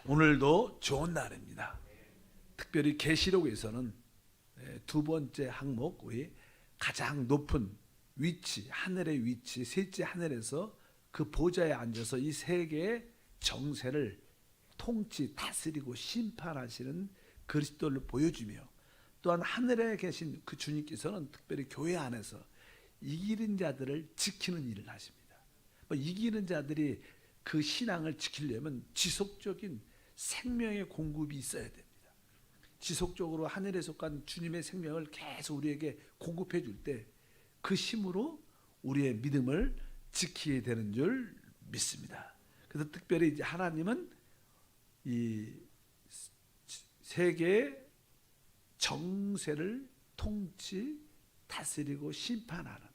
오늘도 좋은 날입니다. 특별히 계시록에서는 두 번째 항목, 우리 가장 높은 위치, 하늘의 위치, 셋째 하늘에서 그 보좌에 앉아서 이 세계의 정세를 통치, 다스리고 심판하시는 그리스도를 보여주며, 또한 하늘에 계신 그 주님께서는 특별히 교회 안에서 이기는 자들을 지키는 일을 하십니다. 이기는 자들이 그 신앙을 지키려면 지속적인 생명의 공급이 있어야 됩니다. 지속적으로 하늘에 속한 주님의 생명을 계속 우리에게 공급해 줄 때 그 힘으로 우리의 믿음을 지키게 되는 줄 믿습니다. 그래서 특별히 이제 하나님은 이 세계의 정세를 통치, 다스리고 심판하는,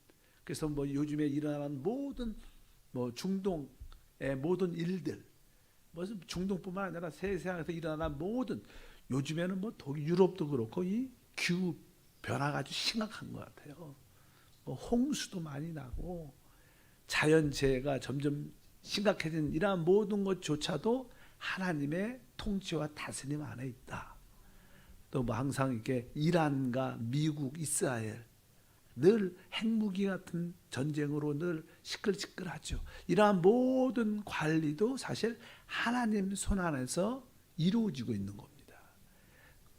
그래서 요즘에 일어나는 모든 중동의 모든 일들, 무슨 중동뿐만 아니라 세상에서 일어나는 모든, 요즘에는 독일, 유럽도 그렇고 이 기후 변화가 아주 심각한 것 같아요. 홍수도 많이 나고 자연재해가 점점 심각해진 이러한 모든 것조차도 하나님의 통치와 다스림 안에 있다. 또 항상 이렇게 이란과 미국, 이스라엘 늘 핵무기 같은 전쟁으로 늘 시끌시끌하죠. 이러한 모든 관리도 사실 하나님 손 안에서 이루어지고 있는 겁니다.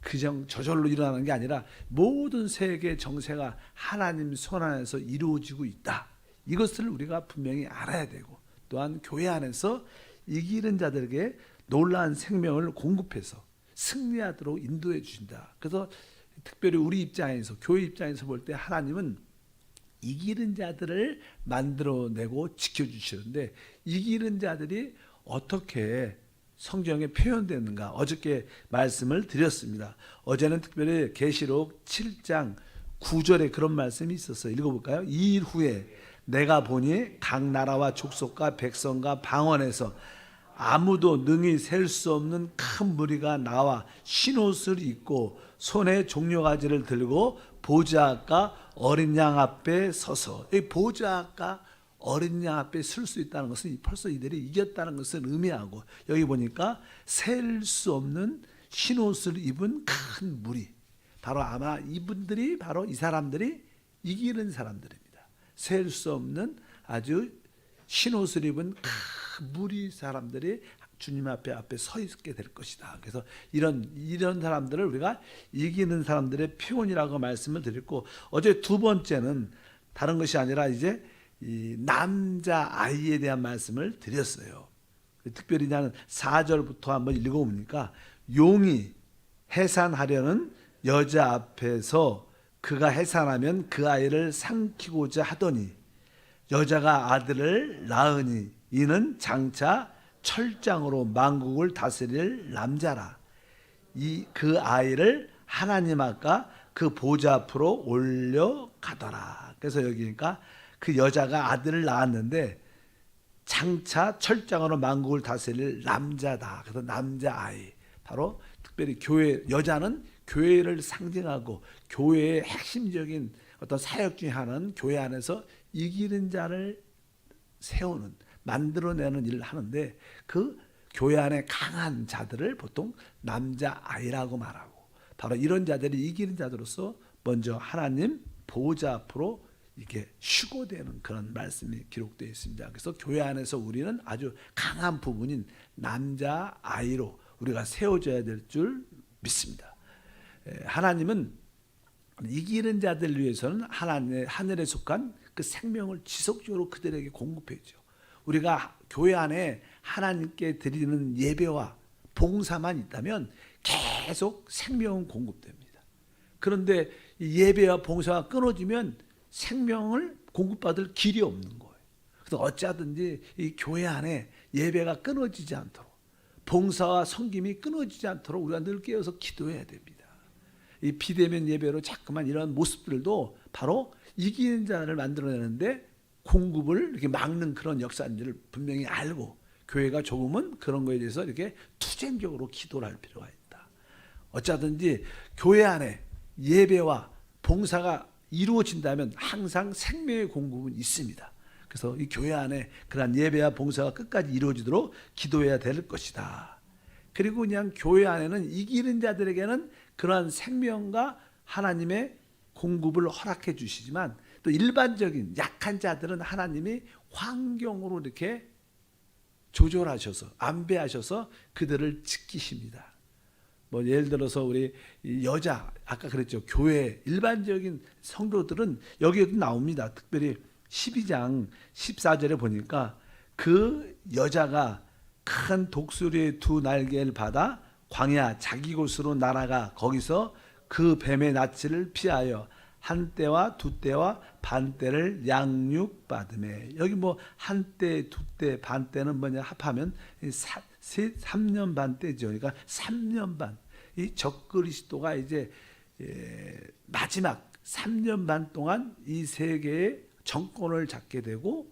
그냥 저절로 일어나는 게 아니라 모든 세계 정세가 하나님 손 안에서 이루어지고 있다. 이것을 우리가 분명히 알아야 되고, 또한 교회 안에서 이기는 자들에게 놀라운 생명을 공급해서 승리하도록 인도해 주신다. 그래서 특별히 우리 입장에서, 교회 입장에서 볼 때 하나님은 이기는 자들을 만들어내고 지켜주시는데, 이기는 자들이 어떻게 성경에 표현되는가 어저께 말씀을 드렸습니다. 어제는 특별히 계시록 7장 9절에 그런 말씀이 있었어요. 읽어볼까요? 이 일 후에 내가 보니 각 나라와 족속과 백성과 방언에서 아무도 능히 셀 수 없는 큰 무리가 나와 흰옷을 입고 손에 종려가지를 들고 보좌과 어린 양 앞에 서서, 이 보좌과 어린 양 앞에 설 수 있다는 것은 벌써 이들이 이겼다는 것을 의미하고, 여기 보니까 셀 수 없는 흰옷을 입은 큰 무리, 바로 아마 이분들이 바로 이 사람들이 이기는 사람들입니다. 셀 수 없는 아주 흰옷을 입은 큰 무리 사람들이 주님 앞에 서 있게 될 것이다. 그래서 이런 사람들을 우리가 이기는 사람들의 표현이라고 말씀을 드렸고, 어제 두 번째는 다른 것이 아니라 이제 이 남자 아이에 대한 말씀을 드렸어요. 특별히 나는 4절부터 한번 읽어보니까, 용이 해산하려는 여자 앞에서 그가 해산하면 그 아이를 삼키고자 하더니 여자가 아들을 낳으니 이는 장차 철장으로 만국을 다스릴 남자라. 그 아이를 하나님 아까 그 보좌 앞으로 올려가더라. 그래서 여기니까 그 여자가 아들을 낳았는데 장차 철장으로 만국을 다스릴 남자다. 그래서 남자아이, 바로 특별히 교회, 여자는 교회를 상징하고 교회의 핵심적인 어떤 사역 중에 하나는 교회 안에서 이기는 자를 세우는, 만들어내는 일을 하는데, 그 교회 안에 강한 자들을 보통 남자아이라고 말하고, 바로 이런 자들이 이기는 자들로서 먼저 하나님 보좌 앞으로 이렇게 휴고되는 그런 말씀이 기록되어 있습니다. 그래서 교회 안에서 우리는 아주 강한 부분인 남자아이로 우리가 세워져야 될 줄 믿습니다. 하나님은 이기는 자들을 위해서는 하늘에 속한 그 생명을 지속적으로 그들에게 공급해줘. 우리가 교회 안에 하나님께 드리는 예배와 봉사만 있다면 계속 생명은 공급됩니다. 그런데 예배와 봉사가 끊어지면 생명을 공급받을 길이 없는 거예요. 그래서 어찌하든지 이 교회 안에 예배가 끊어지지 않도록, 봉사와 섬김이 끊어지지 않도록 우리가 늘 깨어서 기도해야 됩니다. 이 비대면 예배로 자꾸만 이런 모습들도 바로 이기는 자를 만들어내는데 공급을 이렇게 막는 그런 역사인 줄을 분명히 알고, 교회가 조금은 그런 거에 대해서 이렇게 투쟁적으로 기도를 할 필요가 있다. 어찌하든지 교회 안에 예배와 봉사가 이루어진다면 항상 생명의 공급은 있습니다. 그래서 이 교회 안에 그러한 예배와 봉사가 끝까지 이루어지도록 기도해야 될 것이다. 그리고 그냥 교회 안에는 이기는 자들에게는 그러한 생명과 하나님의 공급을 허락해 주시지만 또 일반적인 약한 자들은 하나님이 환경으로 이렇게 조절하셔서 안배하셔서 그들을 지키십니다. 뭐 예를 들어서 우리 여자 아까 그랬죠. 교회 일반적인 성도들은 여기에도 나옵니다. 특별히 12장 14절에 보니까 그 여자가 큰 독수리의 두 날개를 받아 광야 자기 곳으로 날아가 거기서 그 뱀의 낯을 피하여 한 때와 두 때와 반 때를 양육받으매. 여기 뭐 한 때, 두 때, 반 때는 뭐냐 합하면 3년 반 때죠. 그러니까 3년 반. 이 적그리스도가 이제 마지막 3년 반 동안 이 세계의 정권을 잡게 되고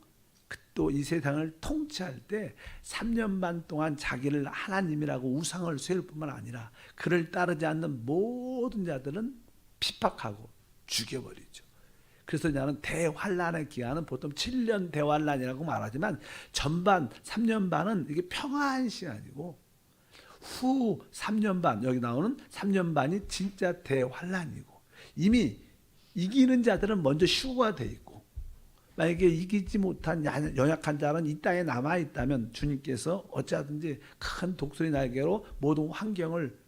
또 이 세상을 통치할 때 3년 반 동안 자기를 하나님이라고 우상을 세울 뿐만 아니라 그를 따르지 않는 모든 자들은 핍박하고 죽여버리죠. 그래서 나는 대환란의 기간은 보통 7년 대환란이라고 말하지만 전반 3년 반은 이게 평화한 시간이고 후 3년 반 여기 나오는 3년 반이 진짜 대환란이고 이미 이기는 자들은 먼저 휴거가 돼 있고 만약에 이기지 못한 연약한 자는 이 땅에 남아있다면 주님께서 어찌하든지 큰 독수리 날개로 모든 환경을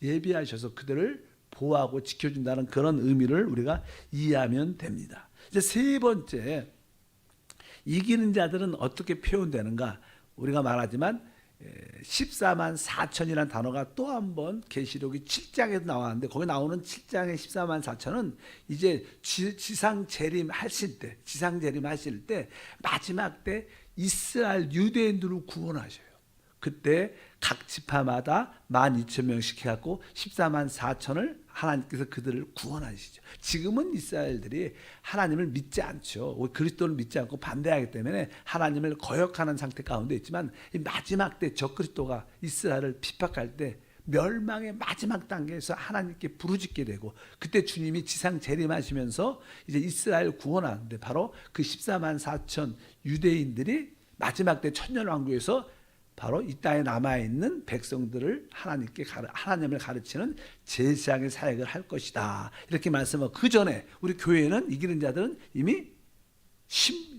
예비하셔서 그들을 보호하고 지켜준다는 그런 의미를 우리가 이해하면 됩니다. 이제 세 번째, 이기는 자들은 어떻게 표현되는가? 우리가 말하지만 14만 4천이라는 단어가 또 한 번 계시록이 7장에도 나왔는데 거기 나오는 7장의 14만 4천은 이제 지상 재림하실 때 마지막 때 이스라엘 유대인들을 구원하셔요. 그때 각 지파마다 12,000명씩 해갖고 14만 4천을 하나님께서 그들을 구원하시죠. 지금은 이스라엘들이 하나님을 믿지 않죠. 그리스도를 믿지 않고 반대하기 때문에 하나님을 거역하는 상태 가운데 있지만 이 마지막 때 적그리스도가 이스라엘을 핍박할 때 멸망의 마지막 단계에서 하나님께 부르짖게 되고 그때 주님이 지상 재림하시면서 이제 이스라엘 구원하는데 바로 그 14만 4천 유대인들이 마지막 때 천년왕국에서 바로 이 땅에 남아있는 백성들을 하나님을 가르치는 제사장의 사역을 할 것이다. 이렇게 말씀하고 그 전에 우리 교회는 이기는 자들은 이미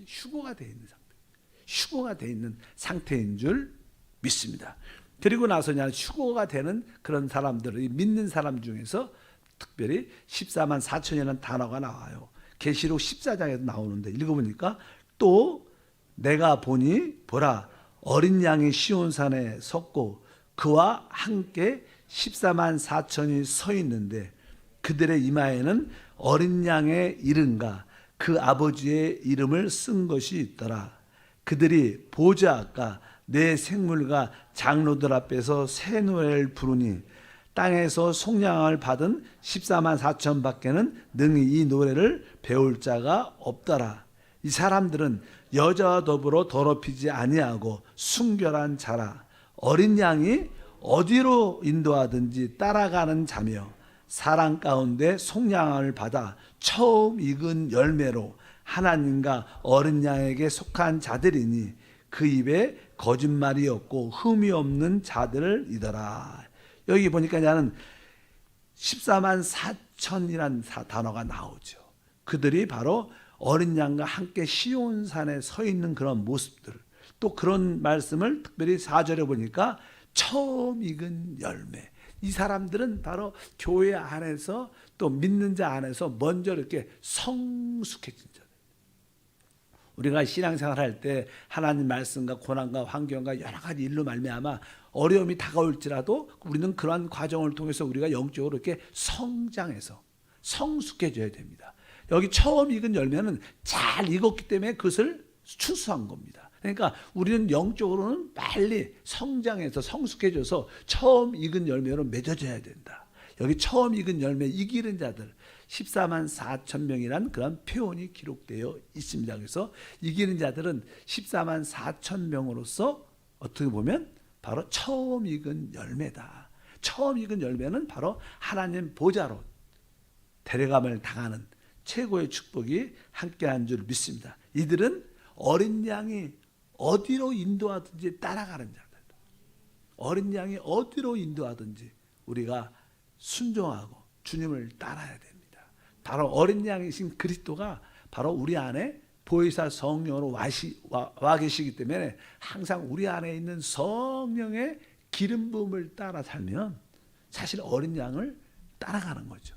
휴거가 되어 있는 상태. 휴거가 되어 있는 상태인 줄 믿습니다. 그리고 나서 휴거가 되는 그런 사람들을 믿는 사람 중에서 특별히 14만 4천이라는 단어가 나와요. 계시록 14장에도 나오는데 읽어보니까 또 내가 보니 보라 어린 양이 시온산에 섰고 그와 함께 14만 4천이 서 있는데 그들의 이마에는 어린 양의 이름과 그 아버지의 이름을 쓴 것이 있더라. 그들이 보좌가 내 생물과 장로들 앞에서 새 노래를 부르니 땅에서 속량을 받은 14만 4천 밖에는 능히 이 노래를 배울 자가 없더라. 이 사람들은 여자와 더불어 더럽히지 아니하고 순결한 자라. 어린 양이 어디로 인도하든지 따라가는 자며 사랑 가운데 속량을 받아 처음 익은 열매로 하나님과 어린 양에게 속한 자들이니 그 입에 거짓말이 없고 흠이 없는 자들이더라. 여기 보니까 나는 14만 4천이라는 단어가 나오죠. 그들이 바로 어린 양과 함께 시온산에 서 있는 그런 모습들, 또 그런 말씀을 특별히 4절에 보니까 처음 익은 열매. 이 사람들은 바로 교회 안에서 또 믿는 자 안에서 먼저 이렇게 성숙해진 자들. 우리가 신앙생활 할 때 하나님 말씀과 고난과 환경과 여러 가지 일로 말미암아 어려움이 다가올지라도 우리는 그러한 과정을 통해서 우리가 영적으로 이렇게 성장해서 성숙해져야 됩니다. 여기 처음 익은 열매는 잘 익었기 때문에 그것을 추수한 겁니다. 그러니까 우리는 영적으로는 빨리 성장해서 성숙해져서 처음 익은 열매로 맺어져야 된다. 여기 처음 익은 열매 이기는 자들 14만 4천 명이란 그런 표현이 기록되어 있습니다. 그래서 이기는 자들은 14만 4천 명으로서 어떻게 보면 바로 처음 익은 열매다. 처음 익은 열매는 바로 하나님 보좌로 데려감을 당하는 최고의 축복이 함께한 줄 믿습니다. 이들은 어린 양이 어디로 인도하든지 따라가는 자들. 어린 양이 어디로 인도하든지 우리가 순종하고 주님을 따라야 됩니다. 바로 어린 양이신 그리스도가 바로 우리 안에 보혜사 성령으로 와 계시기 때문에 항상 우리 안에 있는 성령의 기름 부음을 따라 살면 사실 어린 양을 따라가는 거죠.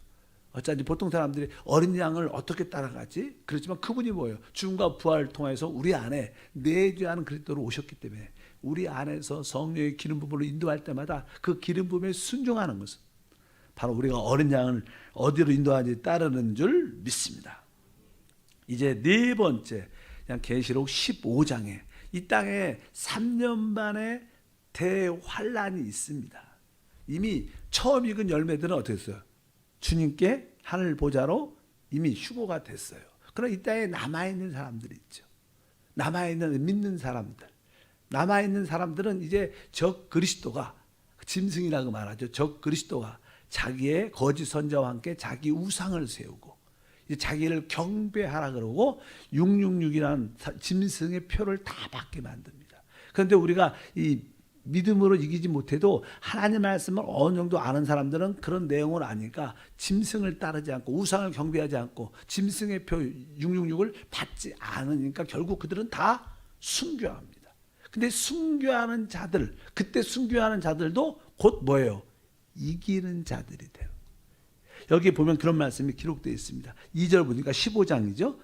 어쩐지 보통 사람들이 어린 양을 어떻게 따라가지? 그렇지만 그분이 뭐예요? 죽음과 부활을 통해서 우리 안에 내주하는 그리스도로 오셨기 때문에 우리 안에서 성령의 기름 부음으로 인도할 때마다 그 기름 부음에 순종하는 것은 바로 우리가 어린 양을 어디로 인도하는지 따르는 줄 믿습니다. 이제 네 번째, 계시록 15장에 이 땅에 3년 반의 대환란이 있습니다. 이미 처음 익은 열매들은 어떻게 했어요? 주님께 하늘 보좌로 이미 휴거가 됐어요. 그러나 이 땅에 남아있는 사람들이 있죠. 남아있는 믿는 사람들. 남아있는 사람들은 이제 적 그리스도가, 짐승이라고 말하죠. 적 그리스도가 자기의 거짓 선자와 함께 자기 우상을 세우고 이제 자기를 경배하라 그러고 666이라는 짐승의 표를 다 받게 만듭니다. 그런데 우리가 이 믿음으로 이기지 못해도 하나님 말씀을 어느 정도 아는 사람들은 그런 내용을 아니까 짐승을 따르지 않고 우상을 경배하지 않고 짐승의 표 666을 받지 않으니까 결국 그들은 다 순교합니다. 근데 순교하는 자들, 그때 순교하는 자들도 곧 뭐예요? 이기는 자들이 돼요. 여기 보면 그런 말씀이 기록되어 있습니다. 2절 보니까 15장이죠.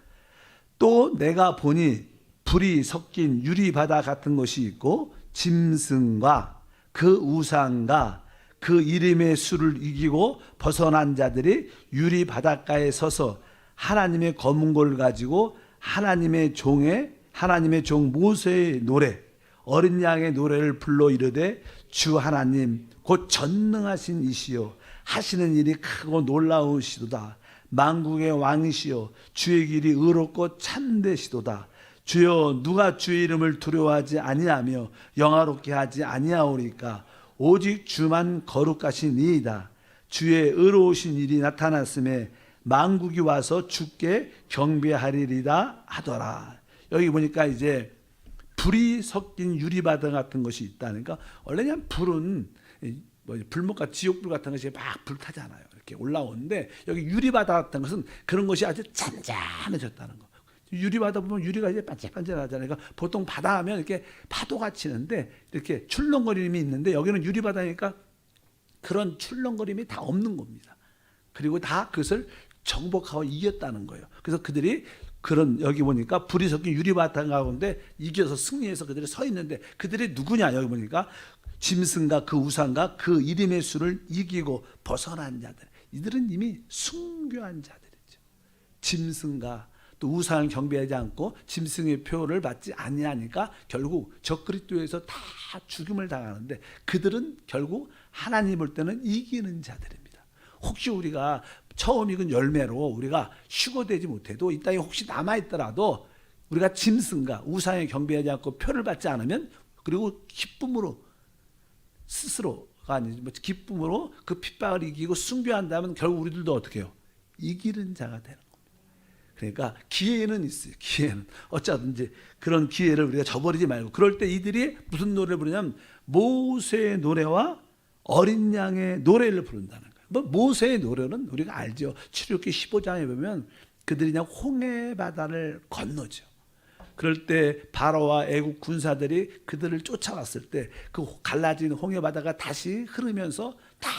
또 내가 보니 불이 섞인 유리바다 같은 것이 있고 짐승과 그 우상과 그 이름의 수를 이기고 벗어난 자들이 유리 바닷가에 서서 하나님의 검은 골을 가지고 하나님의 종 모세의 노래 어린 양의 노래를 불러 이르되 주 하나님 곧 전능하신 이시요 하시는 일이 크고 놀라우시도다. 만국의 왕이시요 주의 길이 의롭고 참되시도다. 주여 누가 주의 이름을 두려워하지 아니하며 영화롭게 하지 아니하오리까. 오직 주만 거룩하시니이다. 주의 의로우신 일이 나타났음에 만국이 와서 주께 경배하리리다 하더라. 여기 보니까 이제 불이 섞인 유리바다 같은 것이 있다니까. 원래 그냥 불은 불목과 지옥불 같은 것이 막 불타잖아요. 이렇게 올라오는데 여기 유리바다 같은 것은 그런 것이 아주 잔잔해졌다는 거. 유리바다 보면 유리가 이제 반짝반짝하잖아요. 그러니까 보통 바다 하면 이렇게 파도가 치는데 이렇게 출렁거림이 있는데 여기는 유리바다니까 그런 출렁거림이 다 없는 겁니다. 그리고 다 그것을 정복하고 이겼다는 거예요. 그래서 그들이 그런 여기 보니까 불이 섞인 유리바다 가운데 이겨서 승리해서 그들이 서 있는데 그들이 누구냐 여기 보니까 짐승과 그 우상과 그 이름의 수를 이기고 벗어난 자들. 이들은 이미 순교한 자들이죠. 짐승과 또 우상을 경배하지 않고 짐승의 표를 받지 아니하니까 결국 적 그리스도에서 다 죽임을 당하는데 그들은 결국 하나님 볼 때는 이기는 자들입니다. 혹시 우리가 처음 익은 열매로 우리가 휴거되지 못해도 이 땅에 혹시 남아있더라도 우리가 짐승과 우상에 경배하지 않고 표를 받지 않으면 그리고 기쁨으로 스스로가 아니지 기쁨으로 그 핍박을 이기고 순교한다면 결국 우리들도 어떻게 해요? 이기는 자가 되는 겁니다. 그러니까 기회는 있어요. 기회는 어쩌든지 그런 기회를 우리가 저버리지 말고 그럴 때 이들이 무슨 노래를 부르냐면 모세의 노래와 어린 양의 노래를 부른다는 거예요. 뭐 모세의 노래는 우리가 알죠. 출애굽기 15장에 보면 그들이 그냥 홍해 바다를 건너죠. 그럴 때 바로와 애국 군사들이 그들을 쫓아왔을 때 그 갈라진 홍해 바다가 다시 흐르면서 다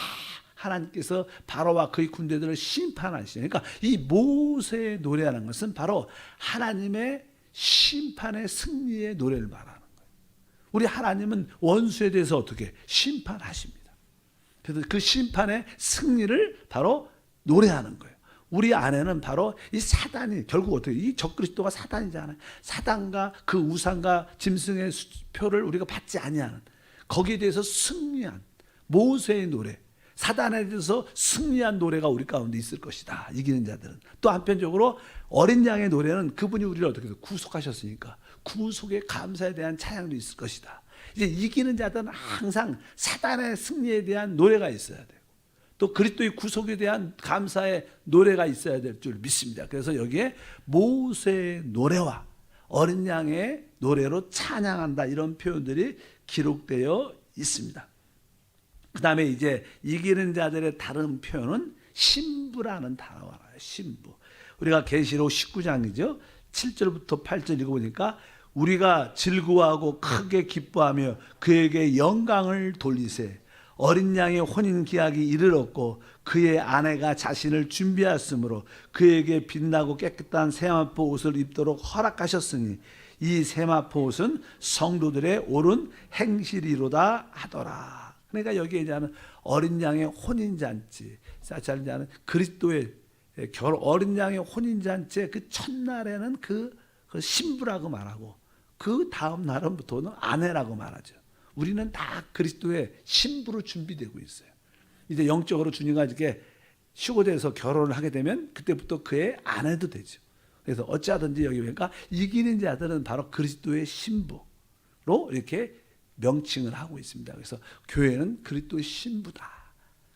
하나님께서 바로와 그의 군대들을 심판하시죠. 그러니까 이 모세의 노래라는 것은 바로 하나님의 심판의 승리의 노래를 말하는 거예요. 우리 하나님은 원수에 대해서 어떻게 심판하십니다. 그래서 그 심판의 승리를 바로 노래하는 거예요. 우리 안에는 바로 이 사단이 결국 어떻게 이 적그리스도가 사단이잖아요. 사단과 그 우상과 짐승의 표를 우리가 받지 아니하는 거기에 대해서 승리한 모세의 노래, 사단에 대해서 승리한 노래가 우리 가운데 있을 것이다. 이기는 자들은. 또 한편적으로 어린 양의 노래는 그분이 우리를 어떻게 해서 구속하셨으니까 구속의 감사에 대한 찬양도 있을 것이다. 이제 이기는 자들은 항상 사단의 승리에 대한 노래가 있어야 돼요. 또 그리스도의 구속에 대한 감사의 노래가 있어야 될 줄 믿습니다. 그래서 여기에 모세의 노래와 어린 양의 노래로 찬양한다 이런 표현들이 기록되어 있습니다. 그 다음에 이제 이기는 자들의 다른 표현은 신부라는 단어가 나와요. 신부. 우리가 계시록 19장이죠. 7절부터 8절 읽어보니까 우리가 즐거워하고 크게 기뻐하며 그에게 영광을 돌리세. 어린 양의 혼인 기약이 이르렀고 그의 아내가 자신을 준비하였으므로 그에게 빛나고 깨끗한 세마포 옷을 입도록 허락하셨으니 이 세마포 옷은 성도들의 옳은 행실이로다 하더라. 그러니까 여기에 이제 어린 양의 혼인잔치, 사찰자는 그리스도의 어린 양의 혼인잔치의 그 첫날에는 그 신부라고 말하고 그 다음 날부터는 아내라고 말하죠. 우리는 다 그리스도의 신부로 준비되고 있어요. 이제 영적으로 주님과 이렇게 휴고돼서 결혼을 하게 되면 그때부터 그의 아내도 되죠. 그래서 어찌하든지 여기 보니까 이기는 자들은 바로 그리스도의 신부로 이렇게 명칭을 하고 있습니다. 그래서 교회는 그리스도의 신부다.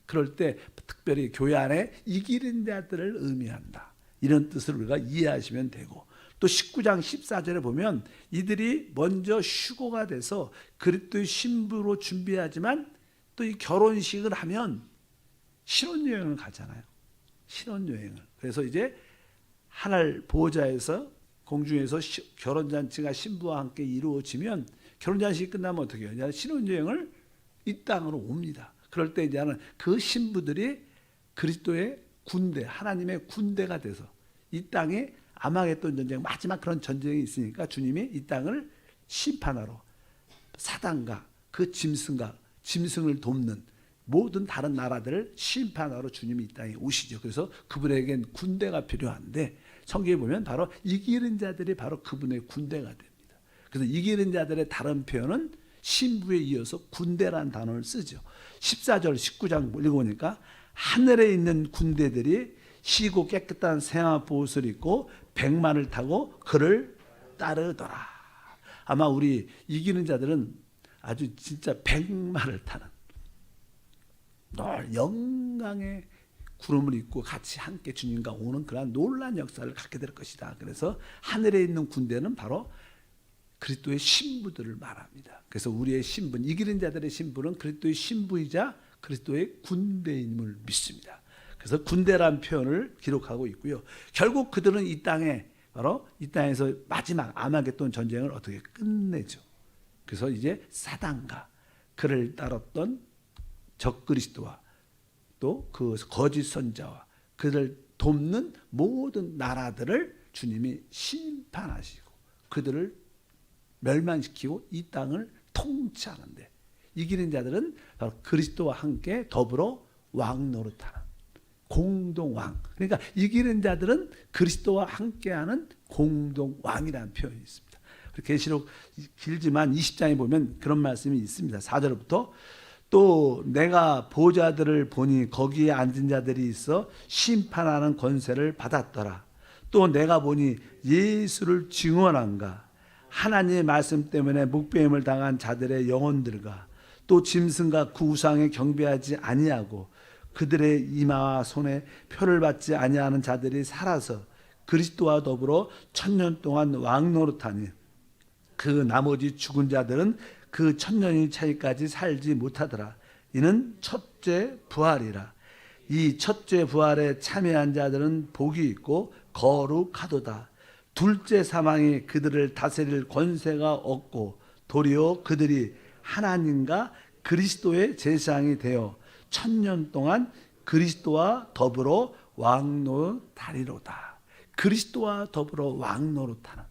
그럴 때 특별히 교회 안에 이기는 자들을 의미한다. 이런 뜻을 우리가 이해하시면 되고, 또 19장 14절에 보면 이들이 먼저 휴고가 돼서 그리스도의 신부로 준비하지만 또 이 결혼식을 하면 신혼여행을 가잖아요. 신혼여행을. 그래서 이제 하늘 보호자에서 공중에서 결혼잔치가 신부와 함께 이루어지면 결혼잔치가 끝나면 어떻게 해요? 신혼여행을 이 땅으로 옵니다. 그럴 때 이제는 그 신부들이 그리스도의 군대, 하나님의 군대가 돼서 이 땅에 아마겟돈 전쟁, 마지막 그런 전쟁이 있으니까 주님이 이 땅을 심판하러 사단과 그 짐승을 돕는 모든 다른 나라들을 심판하러 주님이 이 땅에 오시죠. 그래서 그분에겐 군대가 필요한데 성경에 보면 바로 이기는 자들이 바로 그분의 군대가 됩니다. 그래서 이기는 자들의 다른 표현은 신부에 이어서 군대라는 단어를 쓰죠. 14절 19장 읽어보니까 하늘에 있는 군대들이 시고 깨끗한 세마포 옷을 입고 백마를 타고 그를 따르더라. 아마 우리 이기는 자들은 아주 진짜 백마를 타는 영광의 구름을 입고 같이 함께 주님과 오는 그러한 놀라운 역사를 갖게 될 것이다. 그래서 하늘에 있는 군대는 바로 그리스도의 신부들을 말합니다. 그래서 우리의 신분, 이기는 자들의 신분은 그리스도의 신부이자 그리스도의 군대임을 믿습니다. 그래서 군대란 표현을 기록하고 있고요. 결국 그들은 이 땅에 바로 이 땅에서 마지막 아마겟돈 전쟁을 어떻게 끝내죠. 그래서 이제 사단과 그를 따랐던 적그리스도와 또 그 거짓 선자와 그를 돕는 모든 나라들을 주님이 심판하시고 그들을 멸망시키고 이 땅을 통치하는데 이기는 자들은 바로 그리스도와 함께 더불어 왕 노릇하는 공동왕. 그러니까 이기는 자들은 그리스도와 함께하는 공동왕이라는 표현이 있습니다. 계시록 길지만 20장에 보면 그런 말씀이 있습니다. 4절부터 또 내가 보좌들을 보니 거기에 앉은 자들이 있어 심판하는 권세를 받았더라. 또 내가 보니 예수를 증언한가 하나님의 말씀 때문에 묵배임을 당한 자들의 영혼들과 또 짐승과 그 우상에 경배하지 아니하고 그들의 이마와 손에 표를 받지 아니하는 자들이 살아서 그리스도와 더불어 1000년 동안 왕노릇하니 그 나머지 죽은 자들은 그 1000년이 차이까지 살지 못하더라. 이는 첫째 부활이라. 이 첫째 부활에 참여한 자들은 복이 있고 거룩하도다. 둘째 사망이 그들을 다스릴 권세가 없고 도리어 그들이 하나님과 그리스도의 제사장이 되어 1000년 동안 그리스도와 더불어 왕노릇하리로다. 그리스도와 더불어 왕노릇하는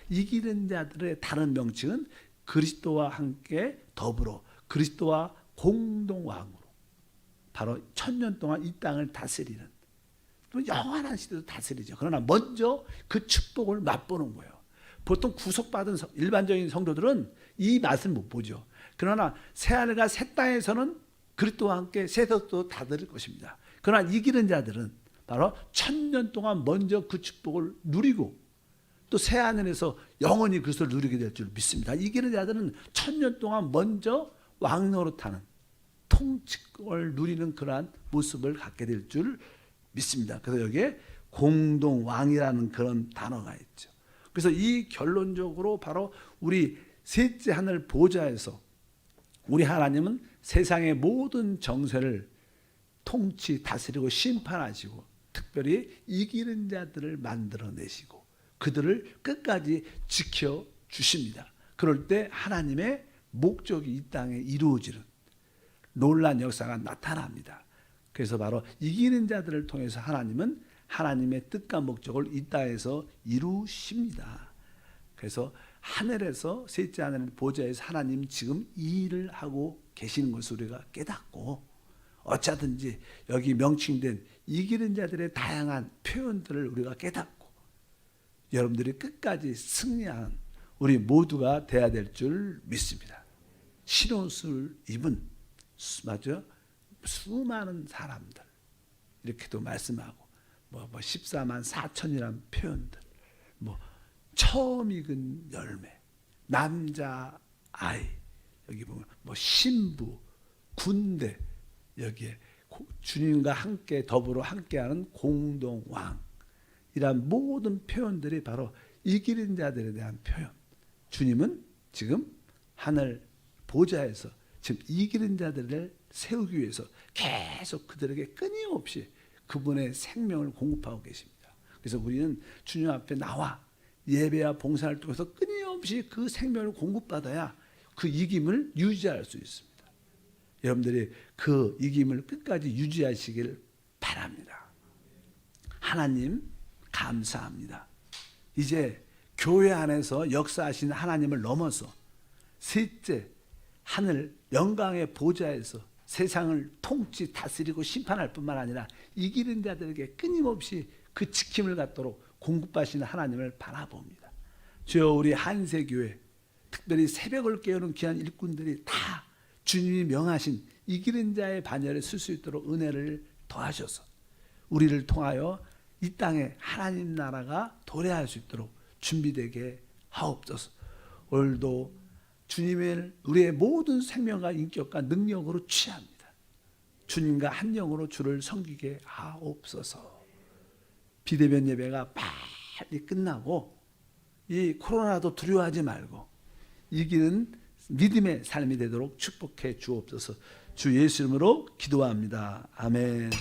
이기는 자들의 다른 명칭은 그리스도와 함께 더불어 그리스도와 공동왕으로 바로 1000년 동안 이 땅을 다스리는 또 영원한 시대도 다스리죠. 그러나 먼저 그 축복을 맛보는 거예요. 보통 구속받은 일반적인 성도들은 이 맛을 못 보죠. 그러나 새하늘과 새 땅에서는 그리스도와 함께 새도도 다스릴 것입니다. 그러나 이기는 자들은 바로 1000년 동안 먼저 그 축복을 누리고 또 새하늘에서 영원히 그것을 누리게 될 줄 믿습니다. 이기는 자들은 1000년 동안 먼저 왕노릇하는 통치를 누리는 그러한 모습을 갖게 될 줄 믿습니다. 그래서 여기에 공동왕이라는 그런 단어가 있죠. 그래서 이 결론적으로 바로 우리 셋째 하늘 보좌에서 우리 하나님은 세상의 모든 정세를 통치, 다스리고 심판하시고 특별히 이기는 자들을 만들어내시고 그들을 끝까지 지켜주십니다. 그럴 때 하나님의 목적이 이 땅에 이루어지는 놀라운 역사가 나타납니다. 그래서 바로 이기는 자들을 통해서 하나님은 하나님의 뜻과 목적을 이 땅에서 이루십니다. 그래서 하늘에서 셋째 하늘 보좌에서 하나님 지금 이 일을 하고 계시는 것을 우리가 깨닫고 어쩌든지 여기 명칭된 이기는 자들의 다양한 표현들을 우리가 깨닫고 여러분들이 끝까지 승리하는 우리 모두가 돼야 될 줄 믿습니다. 신옷을 입은 수많은 사람들 이렇게도 말씀하고 뭐 14만 4천이라는 표현들 처음 익은 열매, 남자 아이, 여기 보면 신부, 군대, 여기에 주님과 함께 더불어 함께하는 공동왕 이란 모든 표현들이 바로 이기는 자들에 대한 표현. 주님은 지금 하늘 보좌에서 지금 이기는 자들을 세우기 위해서 계속 그들에게 끊임없이 그분의 생명을 공급하고 계십니다. 그래서 우리는 주님 앞에 나와 예배와 봉사를 통해서 끊임없이 그 생명을 공급받아야 그 이김을 유지할 수 있습니다. 여러분들이 그 이김을 끝까지 유지하시길 바랍니다. 하나님 감사합니다. 이제 교회 안에서 역사하신 하나님을 넘어서 셋째 하늘 영광의 보좌에서 세상을 통치 다스리고 심판할 뿐만 아니라 이기는 자들에게 끊임없이 그 지킴을 갖도록 공급하시는 하나님을 바라봅니다. 주여 우리 한세교회 특별히 새벽을 깨우는 귀한 일꾼들이 다 주님이 명하신 이기는 자의 반열에 쓸 수 있도록 은혜를 더하셔서 우리를 통하여 이 땅에 하나님 나라가 도래할 수 있도록 준비되게 하옵소서. 오늘도 주님을 우리의 모든 생명과 인격과 능력으로 취합니다. 주님과 한 영으로 주를 섬기게 하옵소서. 비대면 예배가 빨리 끝나고 이 코로나도 두려워하지 말고 이기는 믿음의 삶이 되도록 축복해 주옵소서. 주 예수 이름으로 기도합니다. 아멘.